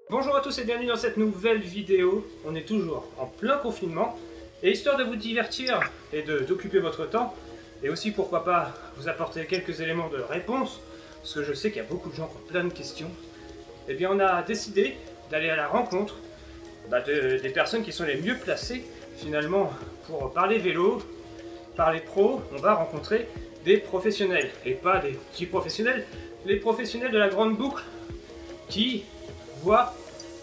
Bonjour à tous et bienvenue dans cette nouvelle vidéo. On est toujours en plein confinement et histoire de vous divertir et d'occuper votre temps et aussi pourquoi pas vous apporter quelques éléments de réponse parce que je sais qu'il y a beaucoup de gens qui ont plein de questions. Eh bien on a décidé d'aller à la rencontre des personnes qui sont les mieux placées finalement pour parler vélo, parler pro. On va rencontrer des professionnels et pas des petits professionnels, les professionnels de la grande boucle qui voient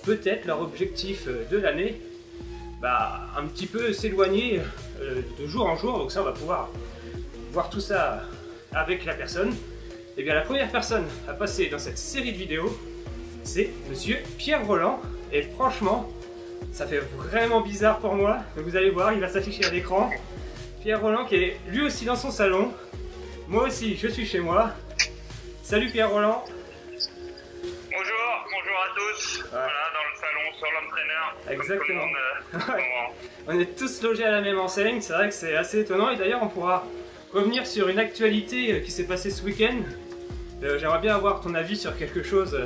peut-être leur objectif de l'année un petit peu s'éloigner de jour en jour. Donc ça, on va pouvoir voir tout ça avec la personne. Et bien la première personne à passer dans cette série de vidéos, c'est Monsieur Pierre Roland. Et franchement, ça fait vraiment bizarre pour moi. Donc vous allez voir, il va s'afficher à l'écran. Pierre Roland qui est lui aussi dans son salon. Moi aussi, je suis chez moi. Salut Pierre Roland. Bonjour à tous, ouais. Voilà, dans le salon, sur l'Home Trainer. Exactement. On est tous logés à la même enseigne, c'est vrai que c'est assez étonnant. Et d'ailleurs, on pourra revenir sur une actualité qui s'est passée ce week-end. J'aimerais bien avoir ton avis sur quelque chose.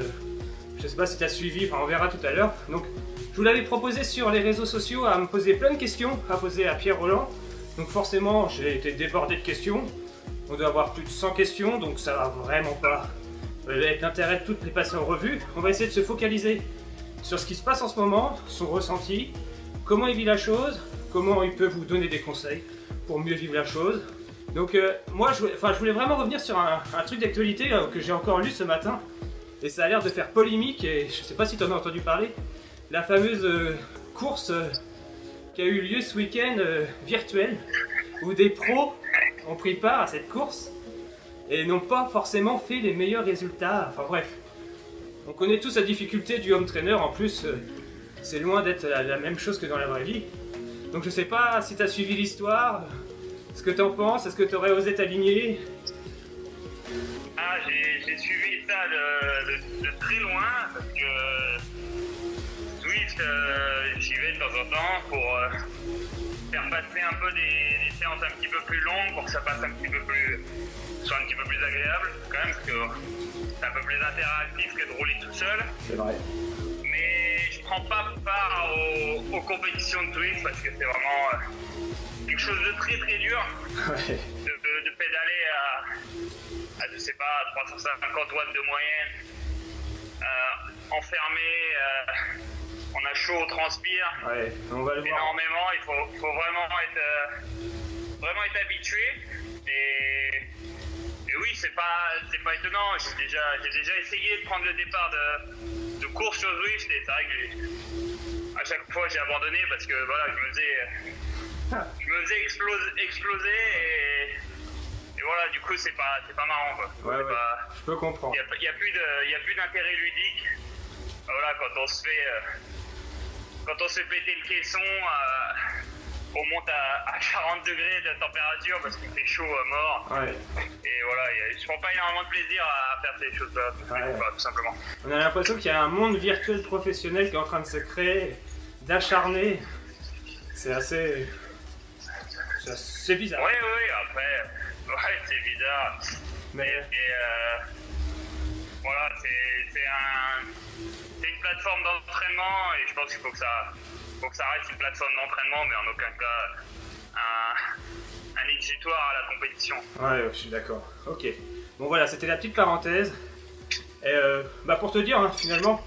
Je sais pas si tu as suivi, on verra tout à l'heure. Donc, je vous l'avais proposé sur les réseaux sociaux à me poser plein de questions à poser à Pierre Roland. Donc forcément, j'ai été débordé de questions. On doit avoir plus de 100 questions, donc ça va vraiment pas avec l'intérêt de toutes les passer en revue. On va essayer de se focaliser sur ce qui se passe en ce moment, son ressenti, comment il vit la chose, comment il peut vous donner des conseils pour mieux vivre la chose. Donc moi je voulais vraiment revenir sur un truc d'actualité que j'ai encore lu ce matin et ça a l'air de faire polémique et je sais pas si tu en as entendu parler. La fameuse course qui a eu lieu ce week-end virtuelle où des pros ont pris part à cette course et n'ont pas forcément fait les meilleurs résultats. Enfin bref, on connaît tous la difficulté du home trainer. En plus, c'est loin d'être la même chose que dans la vraie vie. Donc je sais pas si tu as suivi l'histoire, ce que tu en penses, est-ce que tu aurais osé t'aligner? Ah, j'ai suivi ça de très loin parce que Swift, j'y vais de temps en temps pour faire passer un peu des séances un petit peu plus longues pour que ça passe un petit peu plus, soit un petit peu plus agréable quand même, parce que c'est un peu plus interactif que de rouler tout seul. C'est vrai. Mais je prends pas part aux compétitions de Swift parce que c'est vraiment quelque chose de très très dur. Ouais. De pédaler à je sais pas 350 watts de moyenne, enfermé, on a chaud, on transpire. Ouais, on va le voir. Énormément, il faut vraiment être habitué. Et oui, c'est pas étonnant. J'ai déjà essayé de prendre le départ de course sur Zwift et c'est vrai que à chaque fois j'ai abandonné parce que voilà, je me faisais exploser et voilà, du coup c'est pas marrant quoi. Ouais, je peux comprendre. Il y a plus d'intérêt ludique. Voilà, quand on se fait péter le caisson, on monte à 40 degrés de température parce qu'il fait chaud à mort. Ouais. Et voilà, je prends pas énormément de plaisir à faire ces choses-là, tout simplement. On a l'impression qu'il y a un monde virtuel professionnel qui est en train de se créer, d'acharner. C'est assez bizarre. Oui, après, ouais, c'est bizarre. Voilà, c'est une plateforme d'entraînement et je pense qu'il faut que ça reste une plateforme d'entraînement, mais en aucun cas un exutoire à la compétition. Ouais, je suis d'accord. Ok. Bon voilà, c'était la petite parenthèse. Et pour te dire, finalement,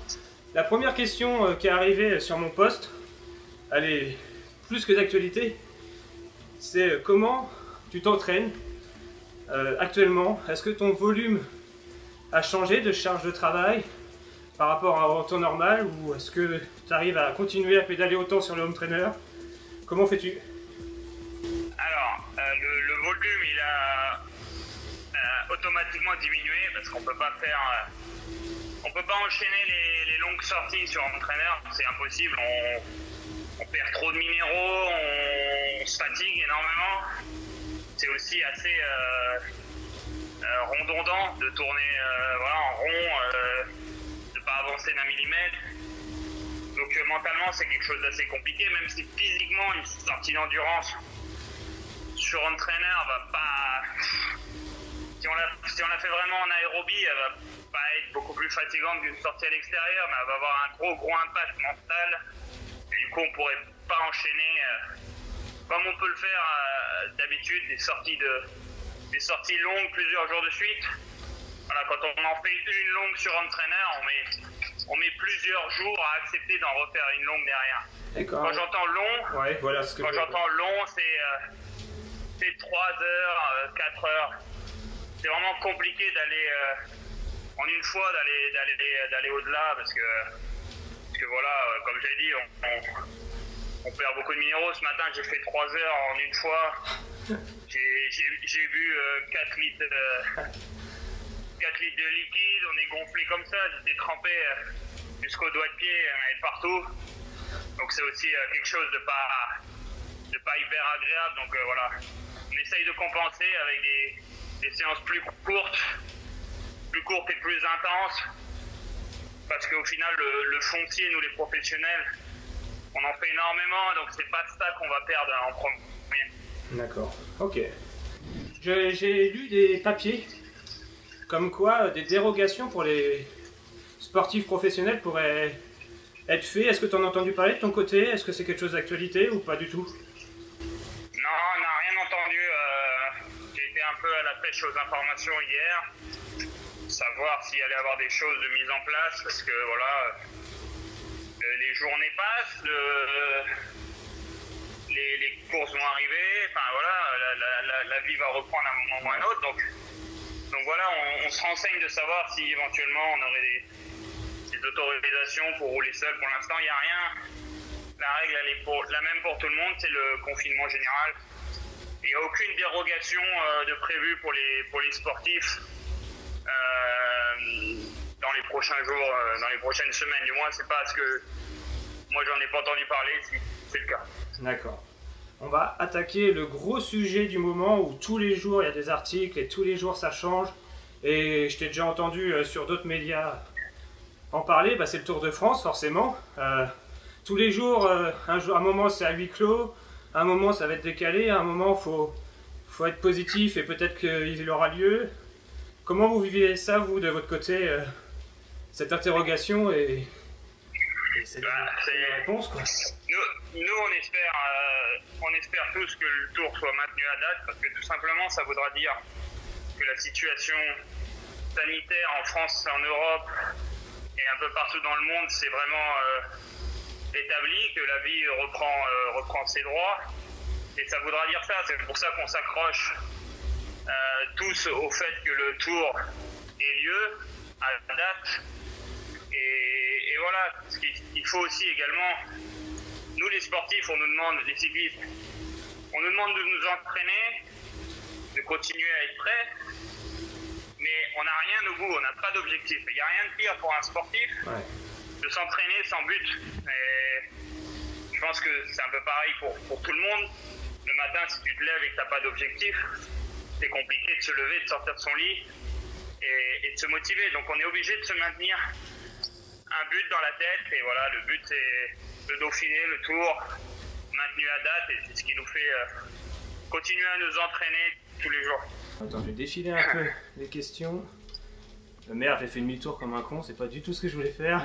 la première question qui est arrivée sur mon post, elle est plus que d'actualité. C'est comment tu t'entraînes actuellement. Est-ce que ton volume a changé de charge de travail par rapport à temps normal ou est-ce que tu arrives à continuer à pédaler autant sur le home trainer? Comment fais-tu? Alors, le volume il a automatiquement diminué parce qu'on peut pas enchaîner les longues sorties sur home trainer, c'est impossible. On perd trop de minéraux, on se fatigue énormément. C'est aussi assez redondant de tourner en rond, de pas avancer d'un millimètre. Donc mentalement c'est quelque chose d'assez compliqué, même si physiquement une sortie d'endurance sur home trainer va pas... Si on la fait vraiment en aérobie, elle va pas être beaucoup plus fatigante qu'une sortie à l'extérieur, mais elle va avoir un gros impact mental. Et du coup, on pourrait pas enchaîner comme on peut le faire d'habitude, des sorties longues plusieurs jours de suite. Voilà, quand on en fait une longue sur home trainer, on met plusieurs jours à accepter d'en refaire une longue derrière. Quand j'entends long, ouais, voilà c'est 3 heures, 4 heures. C'est vraiment compliqué d'aller en une fois d'aller au-delà parce que voilà, comme j'ai dit, on perd beaucoup de minéraux. Ce matin, j'ai fait 3 heures en une fois. J'ai bu 4 litres de liquide, on est gonflé comme ça, j'étais trempé jusqu'au doigt de pied, et partout. Donc c'est aussi quelque chose de pas hyper agréable. Donc voilà, on essaye de compenser avec des séances plus courtes et plus intenses. Parce qu'au final, le foncier, nous les professionnels, on en fait énormément, donc c'est pas ça qu'on va perdre en premier. D'accord, ok. J'ai lu des papiers comme quoi des dérogations pour les sportifs professionnels pourraient être faites. Est-ce que tu en as entendu parler de ton côté? Est-ce que c'est quelque chose d'actualité ou pas du tout? Non, on n'a rien entendu. J'ai été un peu à la pêche aux informations hier, savoir s'il allait y avoir des choses de mise en place, parce que voilà, les journées passent, les courses vont arriver, enfin voilà, la vie va reprendre à un moment ou à un autre, donc voilà, on se renseigne de savoir si éventuellement on aurait des autorisations pour rouler seul. Pour l'instant, il n'y a rien. La règle, elle est la même pour tout le monde, c'est le confinement général. Il n'y a aucune dérogation de prévue pour les sportifs dans les prochains jours, dans les prochaines semaines. Du moins, c'est pas ce que moi j'en ai pas entendu parler, si c'est le cas. D'accord. On va attaquer le gros sujet du moment où tous les jours il y a des articles et tous les jours ça change. Et je t'ai déjà entendu sur d'autres médias en parler, c'est le Tour de France forcément. Tous les jours, un moment c'est à huis clos, un moment ça va être décalé, à un moment faut être positif et peut-être qu'il aura lieu. Comment vous vivez ça, vous, de votre côté, cette interrogation et cette réponse, quoi? Nous on espère tous que le Tour soit maintenu à date, parce que tout simplement ça voudra dire que la situation sanitaire en France, en Europe et un peu partout dans le monde, c'est vraiment établi, que la vie reprend ses droits. Et ça voudra dire ça, c'est pour ça qu'on s'accroche tous au fait que le Tour ait lieu à date. Et voilà, il faut aussi également, nous les sportifs, les cyclistes, on nous demande de nous entraîner, de continuer à être prêts, mais on n'a rien au bout, on n'a pas d'objectif. Il n'y a rien de pire pour un sportif de s'entraîner sans but. Et je pense que c'est un peu pareil pour tout le monde. Le matin, si tu te lèves et que tu n'as pas d'objectif, c'est compliqué de se lever, de sortir de son lit et de se motiver. Donc on est obligé de se maintenir un but dans la tête. Et voilà, le but c'est le Dauphiné, le Tour, maintenu à date. Et c'est ce qui nous fait continuer à nous entraîner tous les jours. Attends, je vais défiler un peu les questions. Merde, j'ai fait demi-tour comme un con, c'est pas du tout ce que je voulais faire.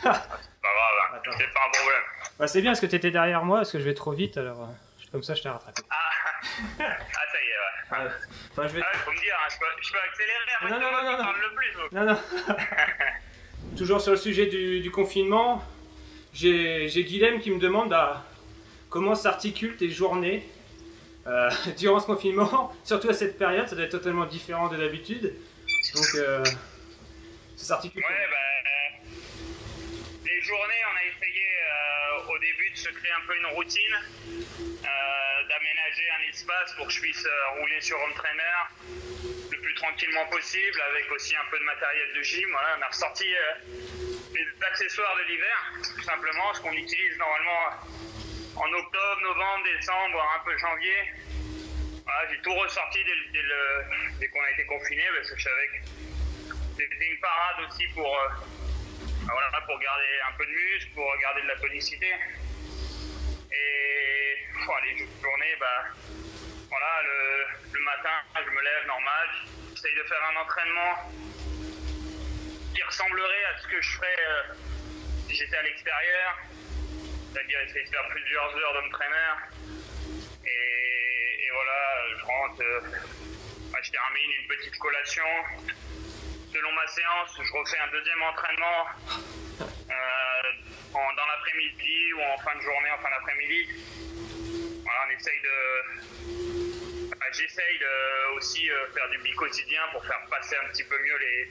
Pas grave, c'est pas un problème. C'est bien parce que tu étais derrière moi, parce que je vais trop vite, alors comme ça je t'ai rattrapé. Ça y est, ouais. Faut me dire, hein, je peux accélérer, non. Le plus. Non. Toujours sur le sujet du confinement, j'ai Guilhem qui me demande comment s'articulent tes journées durant ce confinement, surtout à cette période, ça doit être totalement différent de d'habitude. Donc, ça s'articule. Ouais, les journées, on a essayé au début de se créer un peu une routine, d'aménager un espace pour que je puisse rouler sur home trainer le plus tranquillement possible, avec aussi un peu de matériel de gym. Voilà, on a ressorti les accessoires de l'hiver, tout simplement, ce qu'on utilise normalement en octobre, novembre, décembre, voire un peu janvier. Voilà, j'ai tout ressorti dès qu'on a été confiné, parce que je savais que c'était une parade aussi pour garder un peu de muscle, pour garder de la tonicité. Et les journées, le matin, je me lève normal, j'essaye de faire un entraînement qui ressemblerait à ce que je ferais si j'étais à l'extérieur, c'est-à-dire essayer de faire plusieurs heures d'entraîneur. Et voilà, je rentre, je termine une petite collation. Selon ma séance, je refais un deuxième entraînement dans l'après-midi ou en fin de journée, en fin d'après-midi. Voilà, on essaye j'essaye de aussi faire du bi-quotidien pour faire passer un petit peu mieux les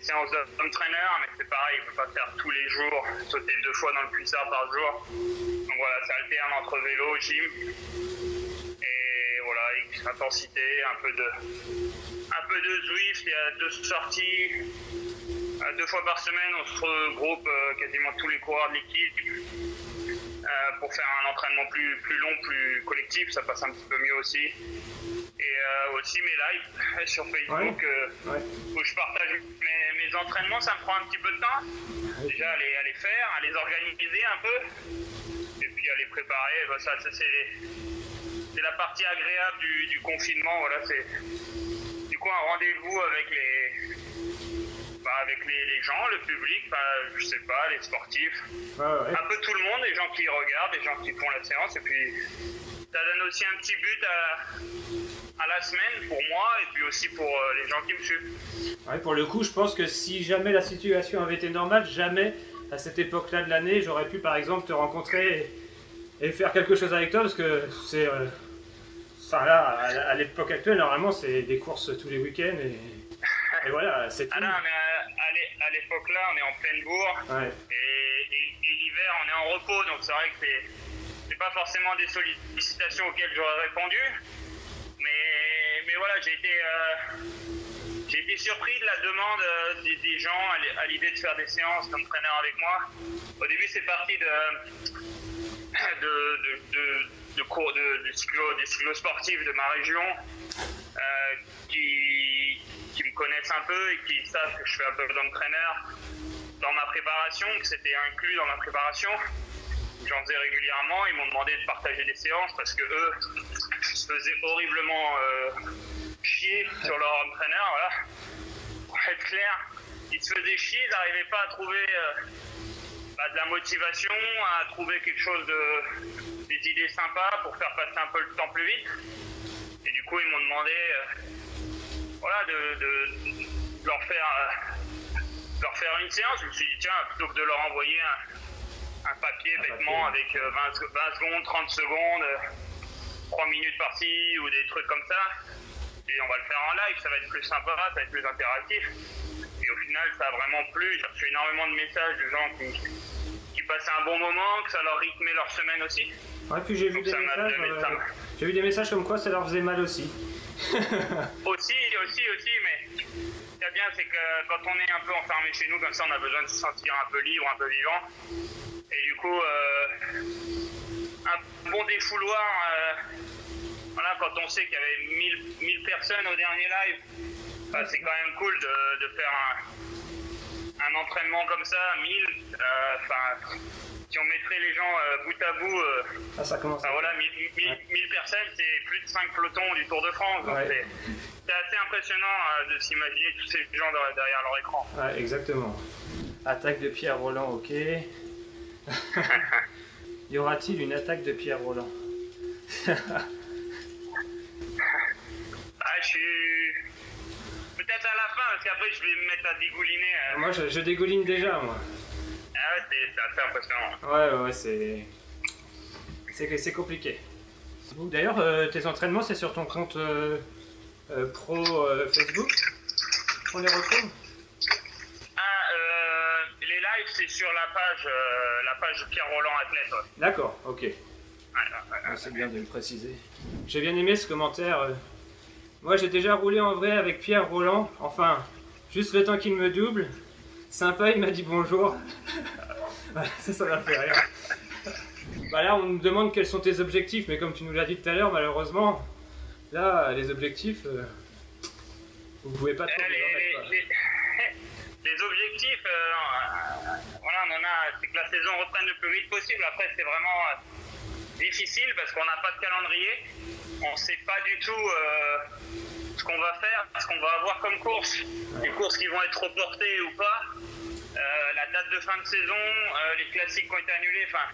séances d'entraîneur, mais c'est pareil, je ne peux pas faire tous les jours, sauter 2 fois dans le cuissard par jour. Donc voilà, ça alterne entre vélo, gym, et voilà, intensité, un peu de Zwift, il y a 2 sorties. 2 fois par semaine, on se regroupe quasiment tous les coureurs de l'équipe pour faire un entraînement plus long, plus collectif, ça passe un petit peu mieux aussi. Et aussi mes lives sur Facebook où je partage mes entraînements, ça me prend un petit peu de temps. Déjà à les faire, à les organiser un peu, et puis à les préparer. Ça c'est la partie agréable du confinement. Voilà, c'est du coup un rendez-vous avec les gens, le public, je sais pas, les sportifs, un peu tout le monde, les gens qui regardent, les gens qui font la séance, et puis ça donne aussi un petit but à la semaine pour moi et puis aussi pour les gens qui me suivent. Ouais, pour le coup, je pense que si jamais la situation avait été normale, jamais à cette époque-là de l'année, j'aurais pu par exemple te rencontrer et faire quelque chose avec toi, parce que c'est... là, à l'époque actuelle, normalement, c'est des courses tous les week-ends et voilà, c'est tout. Ah non, mais à l'époque là, on est en pleine bourre, et l'hiver, on est en repos, donc c'est vrai que c'est pas forcément des sollicitations auxquelles j'aurais répondu, mais voilà, j'ai été surpris de la demande des gens à l'idée de faire des séances d'entraîneur avec moi. Au début, c'est parti des cyclosportifs de ma région qui me connaissent un peu et qui savent que je fais un peu d'entraîneur dans ma préparation, que c'était inclus dans ma préparation. J'en faisais régulièrement, ils m'ont demandé de partager des séances parce que eux se faisaient horriblement chier sur leur entraîneur, voilà. Pour être clair, ils se faisaient chier, ils n'arrivaient pas à trouver de la motivation, à trouver quelque chose des idées sympas pour faire passer un peu le temps plus vite. Et du coup, ils m'ont demandé de leur faire une séance. Je me suis dit, tiens, plutôt que de leur envoyer un papier bêtement avec 20 secondes, 30 secondes, 3 minutes par-ci ou des trucs comme ça, et on va le faire en live, ça va être plus sympa, ça va être plus interactif. Et au final, ça a vraiment plu. J'ai reçu énormément de messages de gens qui passaient un bon moment, que ça leur rythmait leur semaine aussi. Ouais, puis j'ai vu des messages comme quoi ça leur faisait mal aussi. aussi, mais ce qu'il y a bien, c'est que quand on est un peu enfermé chez nous, comme ça, on a besoin de se sentir un peu libre, un peu vivant. Et du coup, un bon défouloir, voilà, quand on sait qu'il y avait 1000 personnes au dernier live, c'est quand même cool de faire un entraînement comme ça, 1000, si on mettrait les gens bout à bout, ça commence. Voilà, 1000 personnes, c'est plus de 5 pelotons du Tour de France. Donc c'est assez impressionnant de s'imaginer tous ces gens derrière leur écran. Ouais, exactement. Attaque de Pierre Rolland, ok. Y aura-t-il une attaque de Pierre Rolland? Je suis... Peut-être à la fin, parce qu'après je vais me mettre à dégouliner. Moi, je dégouline déjà, moi. Ah ouais, c'est assez impressionnant. Ouais, c'est compliqué. D'ailleurs, tes entraînements, c'est sur ton compte pro Facebook qu'on les retrouve? Les lives, c'est sur la page Pierre Rolland Athlète. Ouais. D'accord, ok. C'est bien de le préciser. J'ai bien aimé ce commentaire. Moi, j'ai déjà roulé en vrai avec Pierre Rolland. Enfin, juste le temps qu'il me double. Sympa, il m'a dit bonjour. Ça m'a fait rire. Là, on me demande quels sont tes objectifs, mais comme tu nous l'as dit tout à l'heure, malheureusement, là, les objectifs, vous pouvez pas trop vous en mettre. Les objectifs, voilà, on en a, c'est que la saison reprenne le plus vite possible. Après, c'est vraiment difficile parce qu'on n'a pas de calendrier. On ne sait pas du tout ce qu'on va faire, ce qu'on va avoir comme course, les courses qui vont être reportées ou pas, la date de fin de saison, les classiques qui ont été annulés, enfin,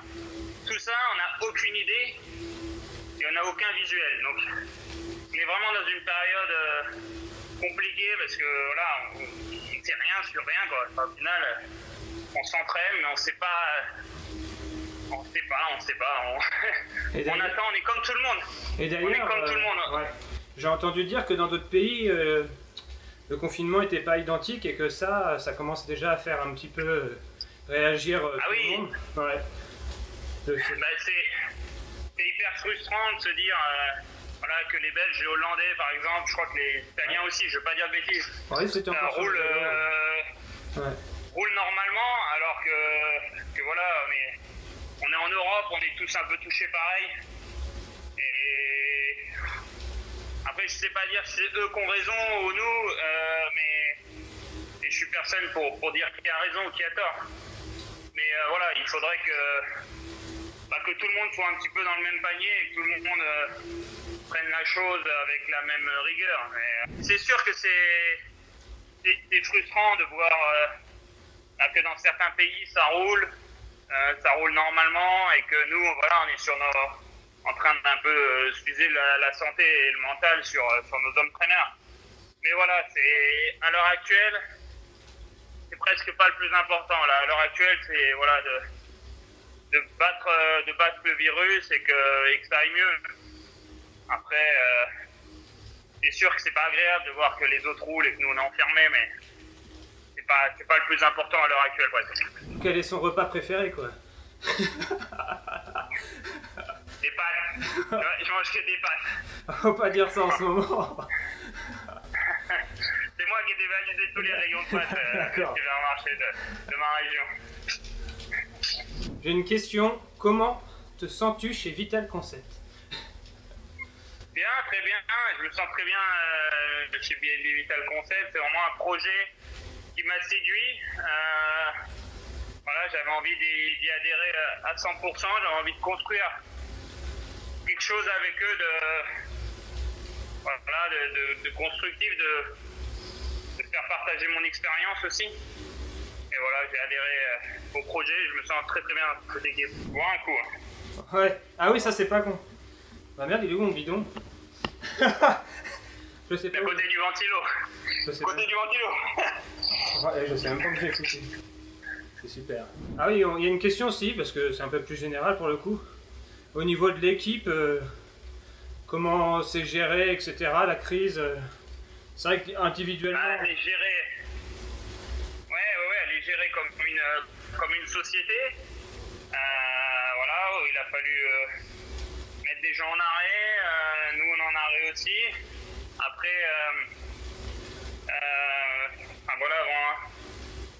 tout ça, on n'a aucune idée et on n'a aucun visuel. Donc, on est vraiment dans une période compliquée parce que voilà, on ne sait rien sur rien, quoi. Enfin, au final, on s'entraîne, mais on sait pas. On sait pas. On attend, on est comme tout le monde. Et d'ailleurs, on est comme tout le monde. Ouais. J'ai entendu dire que dans d'autres pays, le confinement n'était pas identique et que ça commence déjà à faire un petit peu réagir tout le monde. Ouais. C'est hyper frustrant de se dire voilà, que les Belges, les Hollandais par exemple, je crois que les Italiens aussi, je ne veux pas dire de bêtises, roulent normalement alors que voilà, on est en Europe, on est tous un peu touchés pareil. Et après, je sais pas dire si c'est eux qui ont raison ou nous, et je suis personne pour dire qui a raison ou qui a tort. Mais voilà, il faudrait que tout le monde soit un petit peu dans le même panier et que tout le monde prenne la chose avec la même rigueur. Mais c'est sûr que c'est frustrant de voir que dans certains pays ça roule normalement et que nous, voilà, on est en train d'un peu s'user la santé et le mental sur nos hommes traîneurs. Mais voilà, à l'heure actuelle, c'est presque pas le plus important. Là, à l'heure actuelle, c'est voilà, de battre le virus et que ça aille mieux. Après, c'est sûr que c'est pas agréable de voir que les autres roulent et que nous on est enfermés, mais c'est pas le plus important à l'heure actuelle. Quoi. Quel est son repas préféré, quoi? Des pâtes. Je mange que des pâtes. Faut pas dire ça en ce moment. C'est moi qui ai dévalisé tous les rayons de pâtes supermarché de ma région. J'ai une question. Comment te sens-tu chez Vital Concept? Bien, très bien. Je me sens très bien chez BNB Vital Concept. C'est vraiment un projet qui m'a séduit. Voilà, j'avais envie d'y adhérer à 100%. J'avais envie de construire quelque chose avec eux de constructif, de faire partager mon expérience aussi. Et voilà, j'ai adhéré au projet. Je me sens très très bien dans cette équipe. Bon, un coup. Hein. Ouais. Ah oui, ça c'est pas con. Bah merde, il est où mon bidon? Je sais pas. Côté du ventilo. Côté du ventilo. Ouais, je sais même pas que j'ai écouté. C'est super. Ah oui, il y a une question aussi, parce que c'est un peu plus général pour le coup. Au niveau de l'équipe, comment c'est géré, etc., la crise. C'est vrai qu'individuellement... Elle est gérée... Ouais, elle est gérée comme une société. Voilà, où il a fallu mettre des gens en arrêt. Nous, on est en arrêt aussi. Après, voilà,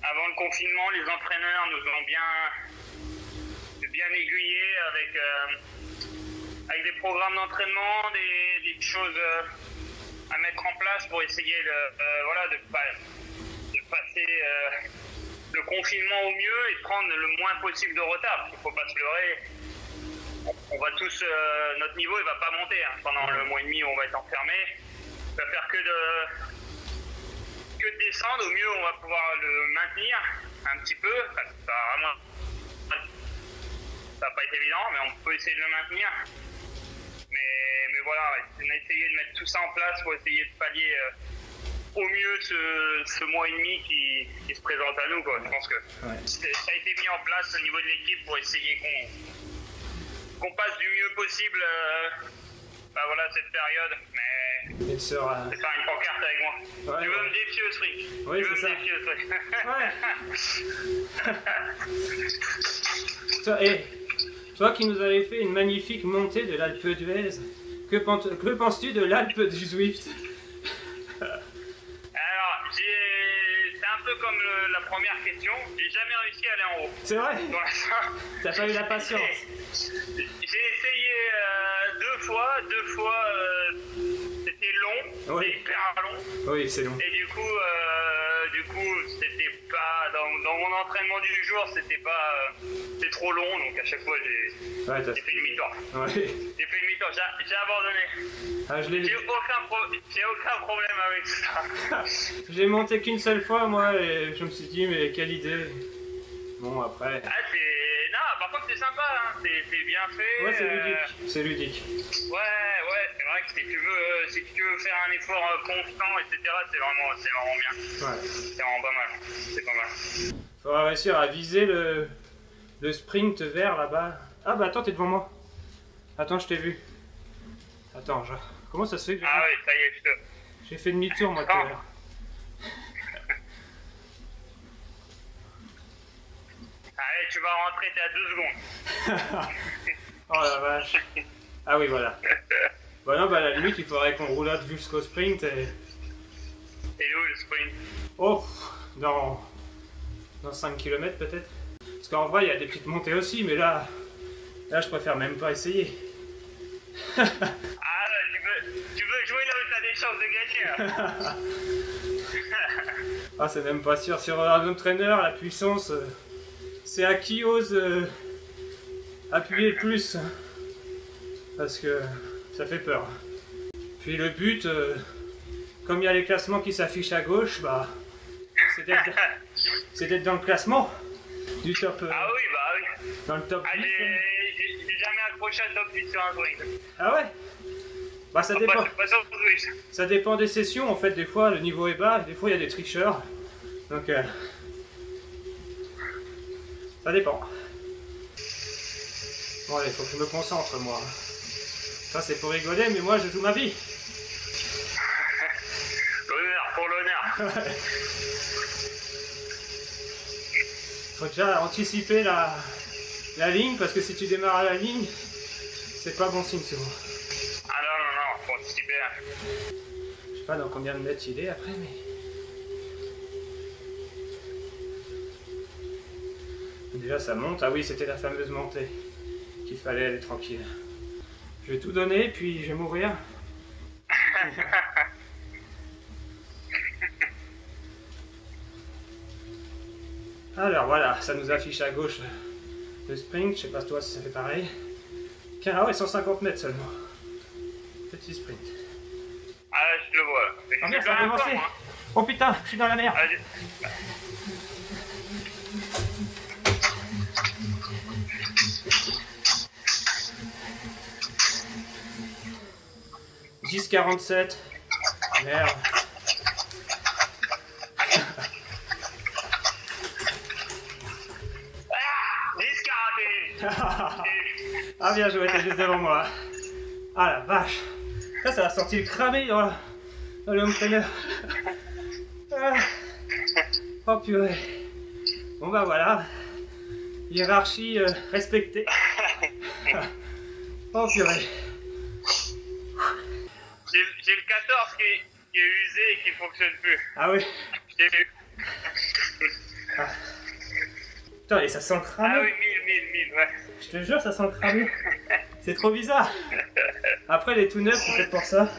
avant le confinement, les entraîneurs nous ont bien aiguillés avec des programmes d'entraînement, des choses à mettre en place pour essayer de passer le confinement au mieux et de prendre le moins possible de retard. Il ne faut pas se leurrer. On va tous, notre niveau il va pas monter hein, pendant le mois et demi où on va être enfermé. Ça va faire que de descendre. Au mieux on va pouvoir le maintenir un petit peu. Ça va pas être évident, mais on peut essayer de le maintenir. Mais voilà, on a essayé de mettre tout ça en place pour essayer de pallier au mieux ce mois et demi qui se présente à nous. Quoi. Je pense que ça a été mis en place au niveau de l'équipe pour essayer qu'on passe du mieux possible cette période. Mais c'est faire une pancarte avec moi. Ouais, tu veux me défier au fric? Oui, tu veux ça. Me défier au fric. Ouais. Toi qui nous avais fait une magnifique montée de l'Alpe d'Huez, que penses-tu de l'Alpe du Zwift? Alors, c'est un peu comme la première question, j'ai jamais réussi à aller en haut. C'est vrai? T'as pas eu la patience? J'ai essayé deux fois, c'était long, oui. c'est hyper long. Oui, c'est long. Et du coup du coup, c'était pas dans mon entraînement du jour, c'était pas c'était trop long, donc à chaque fois j'ai fait demi-tour. Ouais. J'ai fait demi-tour, j'ai abandonné. Ah, J'ai aucun problème avec ça. J'ai monté qu'une seule fois moi et je me suis dit mais quelle idée. Bon après. Ah, non, par contre c'est sympa, hein. C'est bien fait. Ouais, c'est ludique. C'est ludique. Ouais, c'est vrai que si tu veux faire un effort constant, etc., c'est vraiment bien. Ouais. C'est vraiment pas mal. C'est pas mal. Faudra réussir à viser le sprint vert là-bas. Ah bah attends, t'es devant moi. Attends, je t'ai vu. Attends, comment ça se fait que Ah oui, ça y est, j'ai fait demi-tour moi tout à l'heure. Allez, tu vas rentrer, t'es à 2 secondes. Oh la vache. Ah oui, voilà. Bah non, bah à la limite, il faudrait qu'on roulotte jusqu'au sprint et... Et où le sprint? Oh, dans 5 km peut-être. Parce qu'en vrai, il y a des petites montées aussi, mais là je préfère même pas essayer. Ah là, tu veux jouer là où t'as des chances de gagner là. Ah, c'est même pas sûr. Sur un entraîneur, la puissance, c'est à qui ose appuyer le plus. Parce que ça fait peur. Puis le but, comme il y a les classements qui s'affichent à gauche, bah, c'est d'être dans le classement du top. Ah oui, bah oui. Dans le top 10. J'ai jamais accroché un top 10 sur un sprint. Ah ouais? Bah ça dépend. Pas Ça dépend des sessions en fait. Des fois le niveau est bas, des fois il y a des tricheurs. Donc ça dépend. Bon allez, faut que je me concentre moi. Ça c'est pour rigoler, mais moi je joue ma vie. L'honneur pour l'honneur. Faut déjà anticiper la ligne parce que si tu démarres à la ligne, c'est pas bon signe souvent. Ah non, faut anticiper. Je sais pas dans combien de mètres il est après, mais. Déjà ça monte. Ah oui, c'était la fameuse montée qu'il fallait aller tranquille. Je vais tout donner, puis je vais mourir. Alors voilà, ça nous affiche à gauche le sprint. Je sais pas toi si ça fait pareil. Ah ouais, 150 mètres seulement. Petit sprint. Ah là, je le vois. Oh merde, ça a commencé. Oh putain, je suis dans la merde. Allez. 10,47. Merde. Ah bien joué, t'es juste devant moi. Ah la vache. Ça a sorti le cramé dans le home trainer. Oh purée. Bon bah voilà. Hiérarchie respectée. Oh purée. J'ai le 14 qui est usé et qui fonctionne plus. Ah oui. Je l'ai vu. Ah. Putain, et ça sent le cramé. Ah oui, 1000, ouais. Je te jure, ça sent le cramé. C'est trop bizarre. Après, les tout neufs, c'est peut-être pour ça.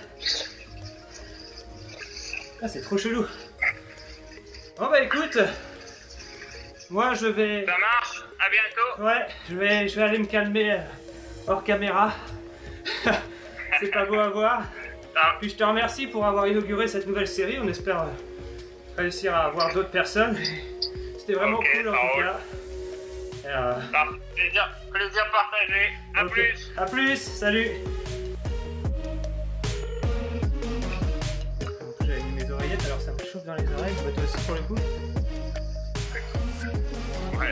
Ah, c'est trop chelou. Bon bah écoute, moi je vais... Ça marche, à bientôt. Ouais, je vais aller me calmer hors caméra. C'est pas beau à voir. Puis je te remercie pour avoir inauguré cette nouvelle série. On espère réussir à avoir d'autres personnes. C'était vraiment cool en tout cas. Plaisir partagé. À plus. À plus, salut. J'avais mis mes oreillettes, alors ça me chauffe dans les oreilles. Bah, toi aussi pour le coup. Ouais.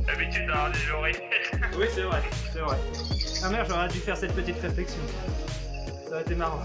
D'habitude d'avoir des oreillettes. Oui, c'est vrai, c'est vrai. Ah merde, j'aurais dû faire cette petite réflexion. Ça aurait été marrant.